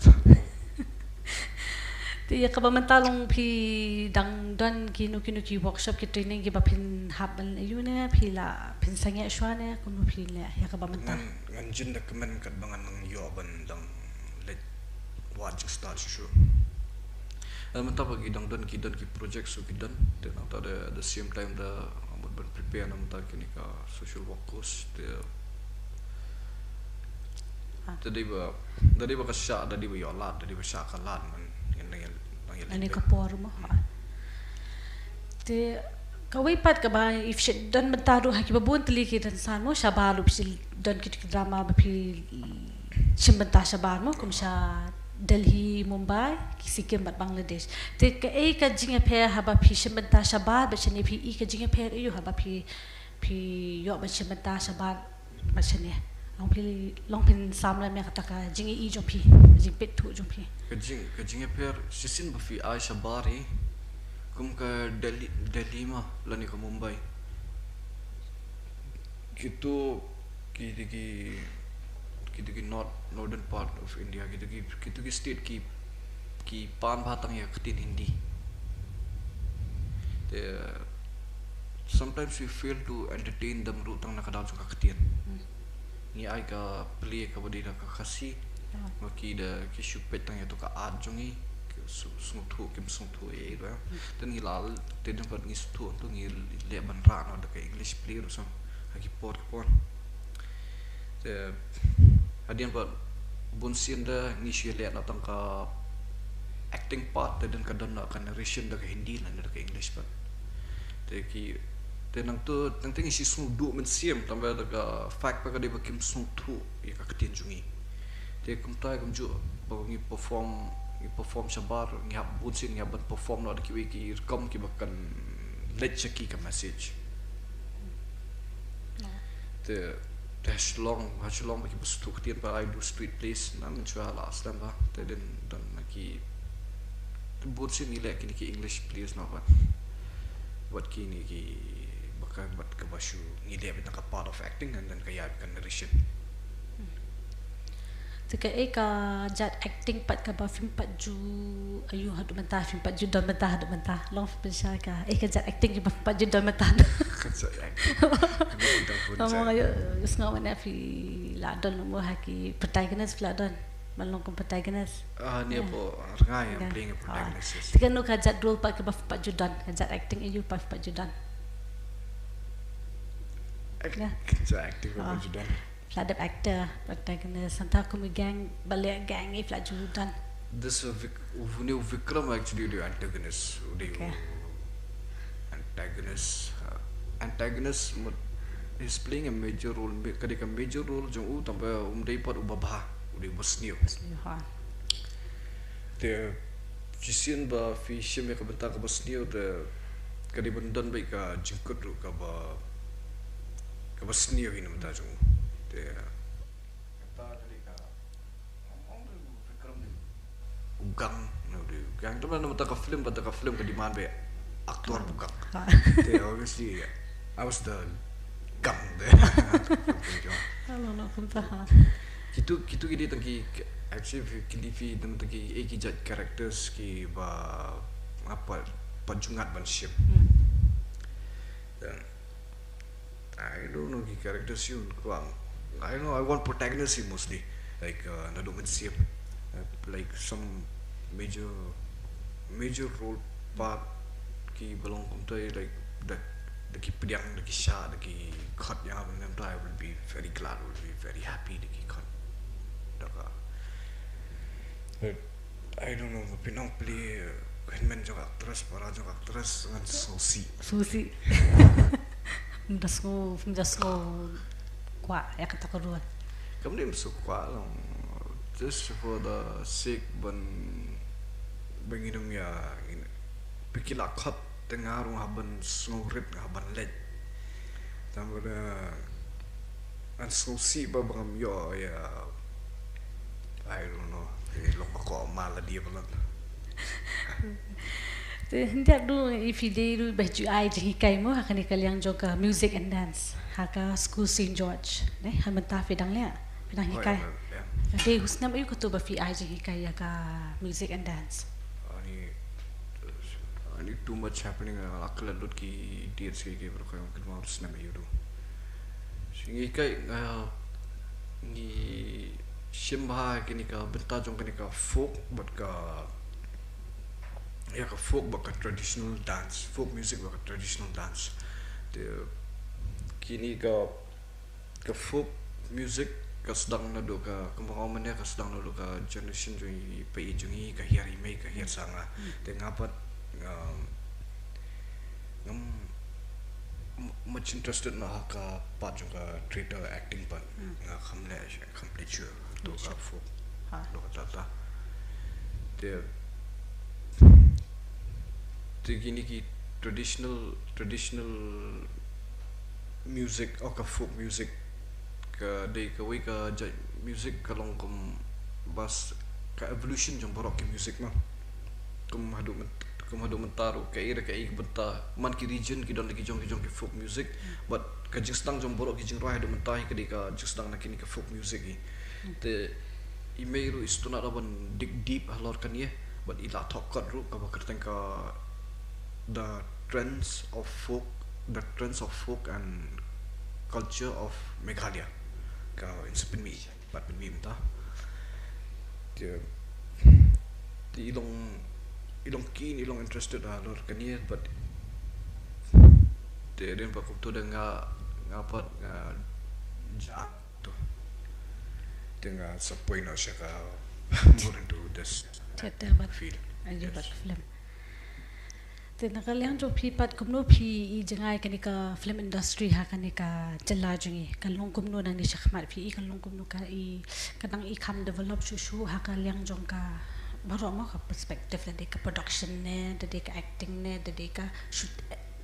[SPEAKER 1] ti ya ka ba mentalong pi dang don ki nu ki workshop ki training ki ba pin habal yu ne pi la pin sangya shwane ku nu pi le ya ka ba mental
[SPEAKER 2] ngan dak men kat bangan ng yo ban dang let what just start show menta bagi dang don ki project so ki don then after the same time the amot ban prepare nam ta ki ka social work course the tadi ba kasya tadi ba yolat tadi ba sya kalan man yang
[SPEAKER 1] Ani kapor mo. Te kawai pat ka ba if she don mataru haki babun tli ki dan san mo shabalu pil don ki drama ba pil shimbanta shabar mo kum sha Delhi Mumbai ki Sikkim bat Bangladesh te ka ka jinga phe ha ba phi shimbanta shabar ba chani phi ka jinga phe yu ha ba phi yo ba shimbanta shabar ba chani long pin Samla me kata ka jinga I jo phi jing pet tu jo phi
[SPEAKER 2] ka jinga pher sisin ba fi ai shabar hi kum ka Delhi ma lani ka Mumbai gitu ki northern part of India gitu ki state ki pan bhatang ya khatin Hindi sometimes we fail to entertain them rutang nakadal sa khatin ni ai ka play ka bodi ka khasi maki da ki shupet tang ya to ka art jongi sungtu kim sungtu ba dan hilal te dan pat ngis tu to ngil le ban ra no da ka English play ro so haki port te adian pat bunsin da ni shile na tang ka acting part dan ka don ka narration da ka Hindi na da ka English pat te ki te nang tu tang ting si sung du men siem tambah da ka fact pa ka de ba kim sung tu ya ka tin jungi te kum tai kum ju ba ngi perform shabar ngi hab bunsin ngi ban perform no da ki ki kom ki bakan let chaki ka message te Shillong ba ki bustu ktin pa I do street plays nan chua last time ba te den dan ki bunsin ni le ki English plays no ba what ki ni ki baka bat ka basu ni le bit ka part of acting and then ka ya kan narration
[SPEAKER 1] Tika ka jat acting pat ka ba film pat ju ayu hadu mentah film pat ju don mentah hadu mentah long pensar ka ka jat acting ki ba pat ju don mentah
[SPEAKER 2] ka jat acting
[SPEAKER 1] mo ayo usnga wana fi la don mo haki protagonist la don malong ko protagonist
[SPEAKER 2] ni po ngai am playing a protagonist
[SPEAKER 1] tika no ka jat role pat ka ba pat ju don ka jat acting ayu pat ju don
[SPEAKER 2] jat acting ba ju don
[SPEAKER 1] Fladap actor, protagonist, santa kumi gang, balik gang ni flat judan.
[SPEAKER 2] This Vikram actually the antagonist.
[SPEAKER 1] Okay.
[SPEAKER 2] Antagonist is playing a major role. Kadang major role jong tambah umdai pat ubabah, udah Bosco. The jisian ba fi shim ka bentar ka Bosco the kadang bendan baik ka jengkut ru ka Bosco ini bentar jong. Ugang tu mana mata ka film ka di mana be aktor bukan. Obviously I was the gang there.
[SPEAKER 1] Halo nak pun tahan.
[SPEAKER 2] Kitu gini tangki actually kilifi dan tangki eki jat characters ki ba apa panjungat banship. Dan I don't know the characters you kuang. I know I want protagonists mostly like nado mansip like some major role part ki belong kumtai like the ki pediang the ki sha the ki cut ya and then I will be very glad will be very happy the ki cut daka I don't know pinang play men jog actress para jog actress ngan susi
[SPEAKER 1] Mendas ngo kwa ya kata kedua.
[SPEAKER 2] Kamu ni suka long just for the sake benginum ya pikila cut tengah rumah ban snorit ngaban led. Tambah an susi ba bangam yo ya I don't know long ko mala dia banget.
[SPEAKER 1] Hendak dulu if dia dulu baju ai jadi kai mo akan ikaliang juga music and dance haka school St George ne hamenta fidang le fidang hikai dia husna bayu kutu ba fi ai jadi kai ka music and dance
[SPEAKER 2] ani too much happening akal lut ki DSK ke bro kai mungkin mau husna bayu do singi kai ni shimba kini ka benta jong kini ka folk but ka ya ka folk baka traditional dance folk music baka traditional dance the kini ka folk music sedang na do ka kembangan dia ka sedang na do ka generation jui Peit jungi ka hiari mai ka hiar sanga te ngapat ngam much interested na ka pa jung ka theater acting pa nga khamle complete sure do ka fu do ka ta te gini ki traditional music or ka folk music ka day ka way ka music ka long kum bas ka evolution jong borok ki music ma kum hadu mentaro ka ira ka ik benta man ki region ki don lagi jong ki folk music but ka jing stang jong borok ki jing roh hadu mentai ka day ka jing stang nakini ka folk music ni te imeiru istuna raban deep halor kan ye but ila thokkat ru ka bakarteng ka the trends of folk and culture of Meghalaya ka inspin me but me mta the ilong keen ilong interested halor kan ye but the den pa kup to denga ngapat ja to denga sapoi na siya ka more into this
[SPEAKER 1] theater but
[SPEAKER 2] feel
[SPEAKER 1] ayo but film Tinakaliang jo pipat kumno pi I jangai kanika film industry ha kanika jala jungi kalong kumno nang ni shakmat pi kalong kumno ka I kadang I kam develop shushu ha kaliang jong ka baro mo ka perspective na ka production ne de ka acting ne de ka shoot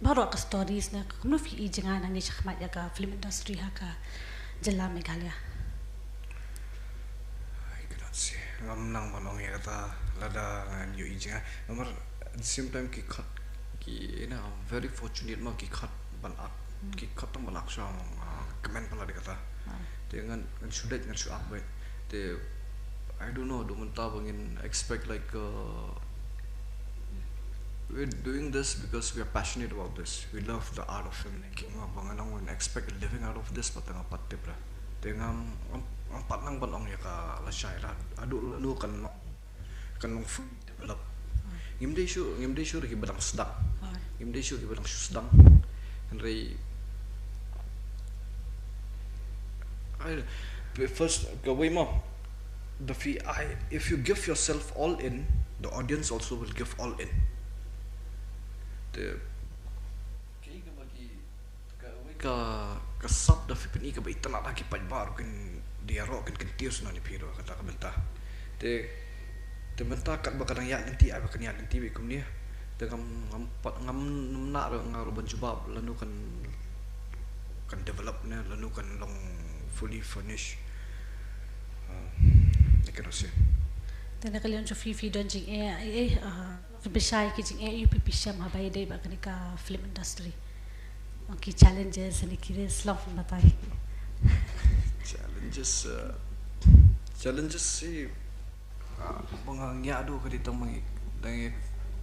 [SPEAKER 1] baro ka stories na kumno pi I jangai nang ni shakmat ya ka film industry ha ka jala Meghalaya
[SPEAKER 2] I cannot see ngam nang manong ya kata lada ngan yu I jangai nomor at the same time ki cut ki ina very fortunate ma ki khat balak ki khatang balak sa comment pala dikata dengan sudah dengan suap baik te I don't know do menta bangin expect like we're doing this because we are passionate about this we love the art of filmmaking ma banganang when expect a living out of this patang patte pra dengan patnang banong ya ka la shaira adu lu kan long develop ngimde shu ki badang sedang ngimde shu ki badang sedang henry first go way mo the fee if you give yourself all in the audience also will give all in the ka sab da fi peni ka bai tana lagi pa baru kan dia ro kan tius na ni piro kata ka benta Tementak kat bakadang ya nanti ai bakan ya nanti be kum ni te ngam nak ngaru ban jubab lanu kan develop ne lanu kan long fully furnished ikan
[SPEAKER 1] Tena kalian jo fi don jing besai ki jing UP pisham ha bai dei bakan ka film industry ki challenges ni kire slow batai
[SPEAKER 2] challenges si bang ya do ka ditang mang dang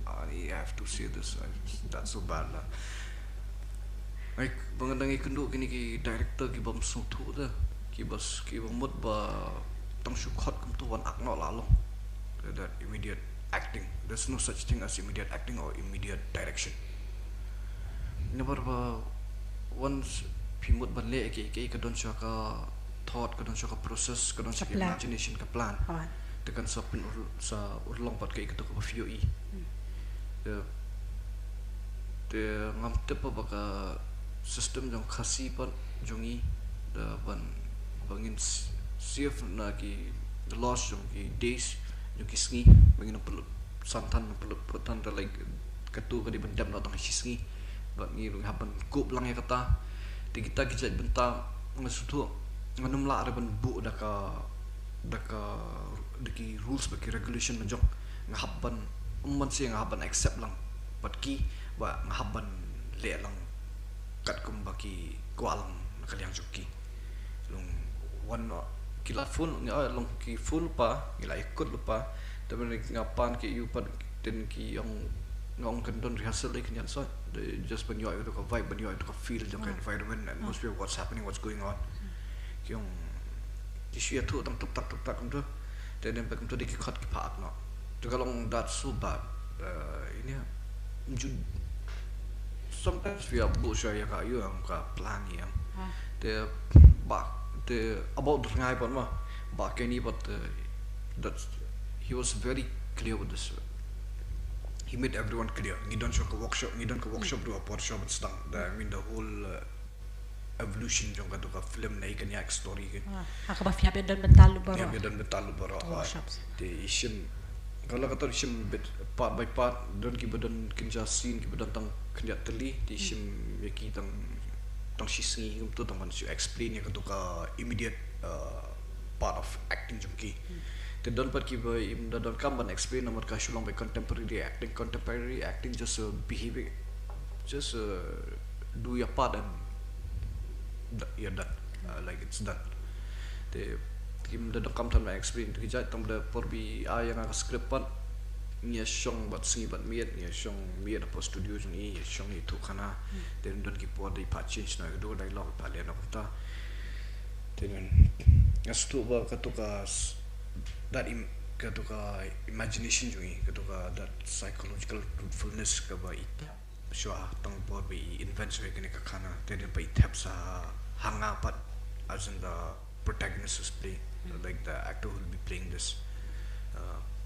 [SPEAKER 2] I have to say this that's so bad lah like bang dang ikundu kini ki director ki bam so thu da ki bam mot ba tang shu khot kum to wan akno la lo that immediate acting there's no such thing as immediate acting or immediate direction never once pimut ban le ki ka don sha ka thought ka don sha ka process ka don sha imagination ka plan tekan sapin sa urlong pat kai ketuk ba FOE de ngam tepa baka system jong khasi pat jongi da bangin sief na ki the loss jong ki days jong ki sngi bangin perlu santan perlu protan da like ketu ka di bendam na tang sngi ba ngi lu haban kup lang ya kata di kita kijat benta ngasutu nganum la re ban bu da ka deki rules baki regulation majong ngahaban umman si ngahaban accept lang patki ba ngahaban le lang kat kum baki kwalang nakaliang juki long one kila full long ki full pa gila ikut lupa tapi ngapan ki you pat den ki yang ngong kan don rehearsal like nyan so just when you are to vibe when you are to feel the environment and atmosphere what's happening what's going on yung isu tu tang tuk tak tu dan back to dikit kat kipat no to kalong that's so bad ini sometimes we are bullshit ya ka you ang ka plan ya the the about the ngai but ma ba keni but that he was very clear with this. He made everyone clear. He don't show workshop. He don't workshop do a workshop and stuff. I mean the whole evolution jong katu ka film naik kan yak story kan.
[SPEAKER 1] Akaba fiap ya dan bentalu baro.
[SPEAKER 2] Ya dan bentalu baro. The isim kalau kata isim part by part don ki badan kinja scene ki badan tang kinja teli di isim ya ki tang sisi tu tang man explain ya katu ka immediate part of acting jong ki. The don't but give him the don't come and explain about Shillong by contemporary acting just behaving, just do your part and you're done, like it's done. The him the don't come and explain to hijat tam the porbi yang ang script pan niya shong but singi but miet niya shong miet apa studio ni shong itu kana then don't keep what they part change na do dialogue palian ako ta then astu ba katukas that katuka imagination jungi katuka that psychological truthfulness ka ba it sure tang bo be invent so kene ka khana then ba it helps hanga but as in the protagonist is play like the actor who will be playing this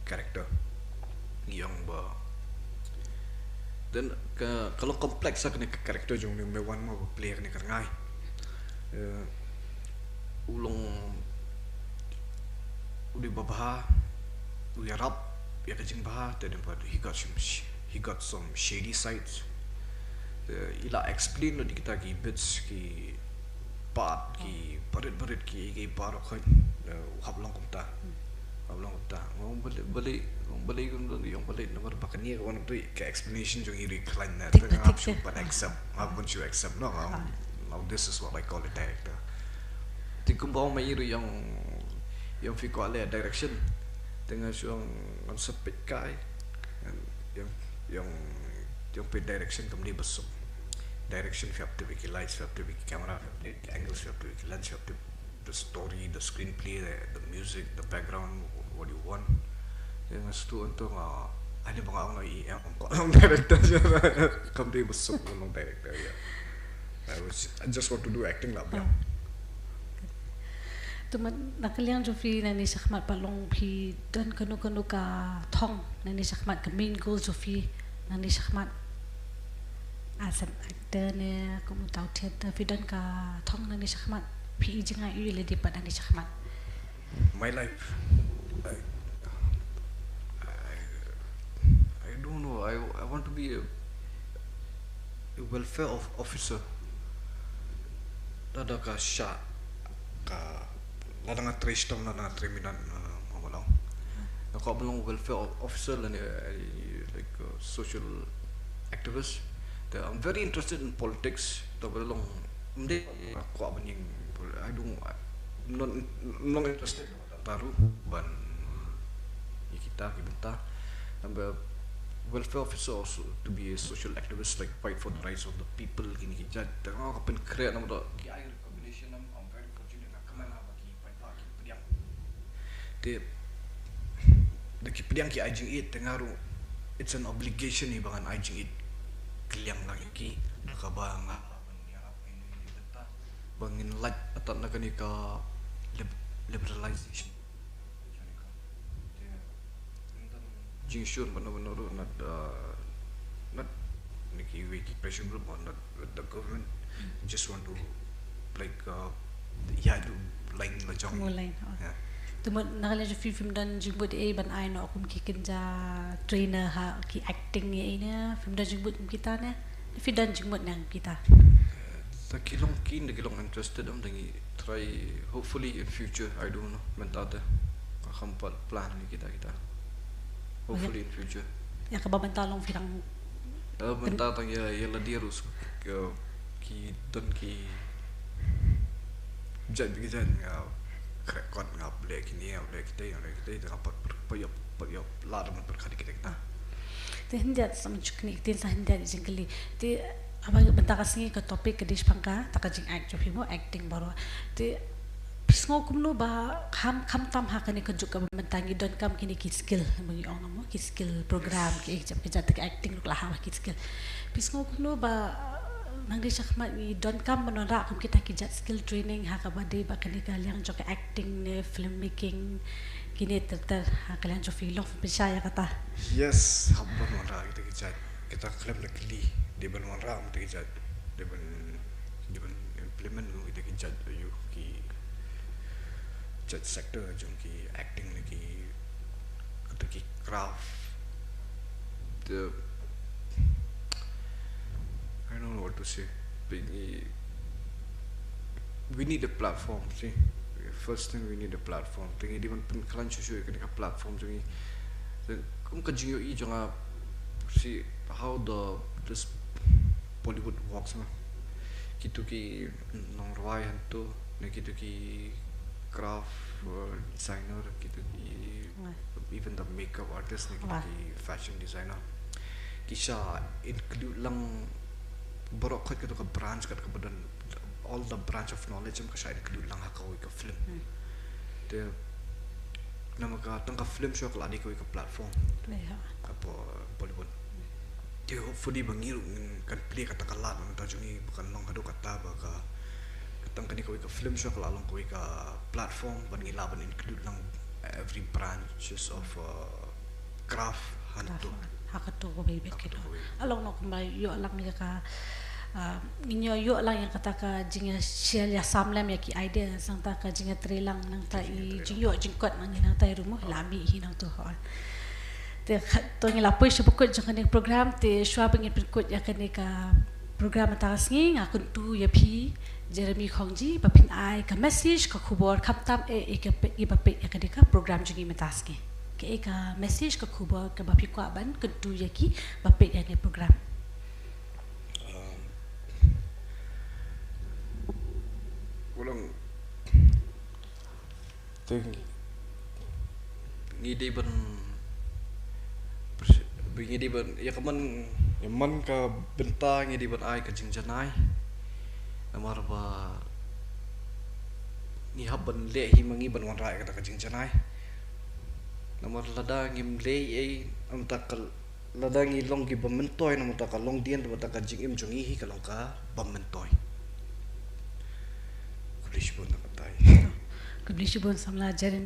[SPEAKER 2] character young ba then kalau complex sa kene ka character jung me one mo play kene ka ngai ulong udi babaha udi rap ya kajing baha then but he got some shady sides ila explain lo di kita ki bits ki part ki barit ki paro khan hablong kumta ngom bale yung bale nomor bakani ko ano to ka explanation yung i-recline na to ngap shu pan accept ngap you accept no now this is what I call a director tikum ba may yung fiko ale direction dengan yung konsep kai yung pe direction kamni basum direction you have to be lights you have to be camera angles you have to be lens you have to the story the screenplay the music the background what you want yung stu untuk ano ba nga ang director kamni basum ng director yeah I just want to do acting lah
[SPEAKER 1] Tuman nakaliang Jofi na ni sakmat palong pi dan kanu ka thong na ni sakmat ka main goal Jofi na ni sakmat as an actor ne kumu tau theater fi dan ka thong na ni sakmat pi jinga i le di pa na ni sakmat
[SPEAKER 2] my life I don't know I want to be a welfare officer ada ka sha ka lada nga trace tam na triminan mamalong ako belong welfare officer and like social activist I'm very interested in politics to belong hindi ako abaning I don't not interested baru ban kita kibenta I'm a welfare officer also to be a social activist like fight for the rights of the people gini kijat ako kapen create nam do combination I'm very fortunate na kamana the kipiang ki ajing it tengaru it's an obligation ni bangan ajing it kiliang lagi ki nakabang bangin light atat na kani ka liberalization jing sure benar-benar not niki wiki pressure group on with the government just want to like yeah do like la jong yeah
[SPEAKER 1] Tuman nakaliang Jofi film dan jimbut ban ai no akum ki kinja trainer ha ki acting ni ina film dan jimbut kita ne fi dan jimbut nang kita
[SPEAKER 2] the kilong interested dangi try hopefully in future I don't know mentada akan plan ni kita hopefully in future
[SPEAKER 1] ya kababantalong firang
[SPEAKER 2] mentatang ya la dirus ki don ki jadi krekon ngap lek ni lek kita dapat payop lar man berkali kita
[SPEAKER 1] te hindia sam chukni til sa hindia jingli te abang bentakas ni ka topik ke dispangka takajing act Jofi mo acting baro te pisngo kumno ba kham tam ha kani ka juk ka mentangi don kam kini ki skill bagi ong mo ki skill program ki jap ke jat acting lah ha ki skill pisngo kumno ba nanggi sakma i don kam menora kum kita kijat skill training ha ka bade ba kani kalian jo ke acting ne film making kini ter ha kalian jo film percaya kata
[SPEAKER 2] Yes, habban wala kita kijat. Kita klaim na kili. Di ban wala kita kijat. Di ban implement mo kita kijat ayo ki judge sector jong ki acting lagi atau ki craft. The I don't know what to say. But we need a platform. See, first thing we need a platform. Tingi di man penkalan susu kan ka platform tingi. Kung kajinyo I jonga see how this Bollywood works na. Kitu ki nong rawai hantu, na kitu ki craft designer, kitu ki even the makeup artist, na kitu ki fashion designer. Kisha include lang borok kat ka branch kat kabadan all the branch of knowledge am kasha include lang hakaw ka film te nama ka tang ka film show kala di ko ka platform apo Bollywood te hopefully bangiru kan play kata kala nang ta jungi bukan nong hadu kata ba ka tang kan ko ka film show kala lang ko ka platform ban ngilaban include lang every branches of craft hantu
[SPEAKER 1] hakato ko baby kito along no kumay yo lang ni ka ninyo yo lang yang kata ka jinga share ya Samla ya ki idea sang ta ka jinga trelang nang ta I jinyo jingkot nang nang ta rumo lami hinang tu hol te to ngi lapoi sebukut jang kan program te shwa bangin perkut ya kan ka program ta ngi ngakun tu ya phi Jeremy Khongjee papin ai ka message ka khubor khaptam e ka i bape ya kan ka program jingi metas ngi ke ka message ka khubor ka bapi ko ban kedu ya ki bape ya ngi program
[SPEAKER 2] ulang ngide ban ngide ban ya kaman yaman ka benta ngide ban ai ka jingjanai amar ba ni habban le hi mangi ban wan rai ka jingjanai namar lada ngim le ai am takal lada ngi long gi bamentoy nam takal long dien ba takal jingim jongi hi kalong ka bamentoy Kubli shibon
[SPEAKER 1] Samla Jaren